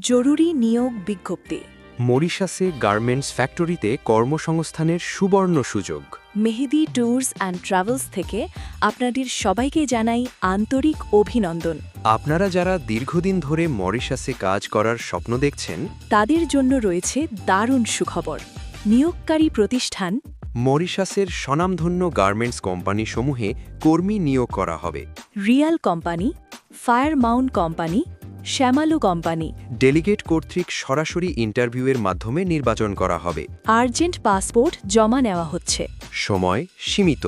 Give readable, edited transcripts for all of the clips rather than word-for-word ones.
জরুরি নিয়োগ বিজ্ঞপ্তি। মরিশাসে গার্মেন্টস ফ্যাক্টরিতে কর্মসংস্থানের সুবর্ণ সুযোগ। মেহেদি ট্যুরস অ্যান্ড ট্রাভেলস থেকে আপনাদের সবাইকে জানাই আন্তরিক অভিনন্দন। আপনারা যারা দীর্ঘদিন ধরে মরিশাসে কাজ করার স্বপ্ন দেখছেন, তাদের জন্য রয়েছে দারুণ সুখবর। নিয়োগকারী প্রতিষ্ঠান মরিশাসের স্বনামধন্য গার্মেন্টস কোম্পানিসমূহে কর্মী নিয়োগ করা হবে। Real company, fire mount company, শ্যামালু কোম্পানি। ডেলিগেট কর্তৃক সরাসরি ইন্টারভিউয়ের মাধ্যমে নির্বাচন করা হবে। আর্জেন্ট পাসপোর্ট জমা নেওয়া হচ্ছে। সময় সীমিত,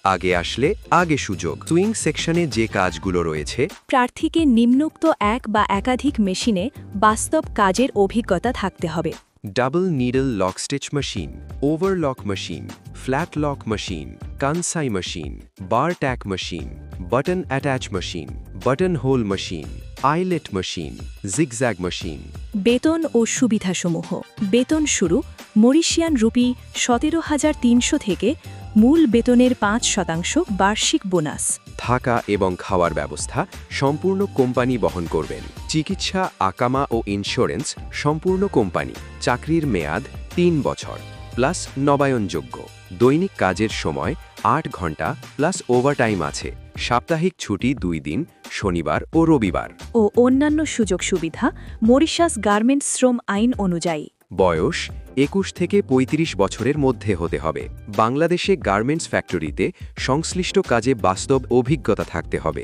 আগে আসলে আগে সুযোগ। সুইং সেকশনে যে কাজগুলো রয়েছে, প্রার্থীকে নিম্নোক্ত এক বা একাধিক মেশিনে বাস্তব কাজের অভিজ্ঞতা থাকতে হবে। Double needle lock stitch machine, overlock machine, flat lock machine, Kansai machine, bar tack machine, button attach machine, button hole machine, eyelet machine, zigzag machine. বেতন ও সুবিধাসমূহ। বেতন শুরু মরিশিয়ান রুপি 17,300 থেকে, মূল বেতনের 5% বার্ষিক বোনাস। থাকা এবং খাওয়ার ব্যবস্থা সম্পূর্ণ কোম্পানি বহন করবেন। চিকিৎসা, আকামা ও ইন্স্যুরেন্স সম্পূর্ণ কোম্পানি। চাকরির মেয়াদ 3 বছর প্লাস নবায়নযোগ্য। দৈনিক কাজের সময় 8 ঘন্টা প্লাস ওভারটাইম আছে। সাপ্তাহিক ছুটি 2 দিন, শনিবার ও রবিবার। ও অন্যান্য সুযোগ সুবিধা মরিশাস গার্মেন্টস শ্রম আইন অনুযায়ী। বয়স 21 থেকে 35 বছরের মধ্যে হতে হবে। বাংলাদেশে গার্মেন্টস ফ্যাক্টরিতে সংশ্লিষ্ট কাজে বাস্তব অভিজ্ঞতা থাকতে হবে।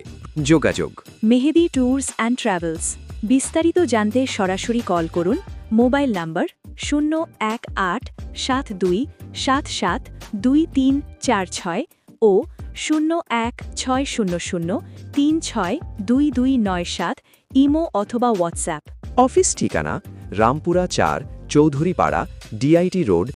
যোগাযোগ মেহেদি ট্যুরস অ্যান্ড ট্রাভেলস। বিস্তারিত জানতে সরাসরি কল করুন। মোবাইল নম্বর 01872772346 ও 016003622297, ইমো অথবা হোয়াটসঅ্যাপ। অফিস ঠিকানা রামপুরা 4, চৌধুরীপাড়া, ডিআইটি রোড,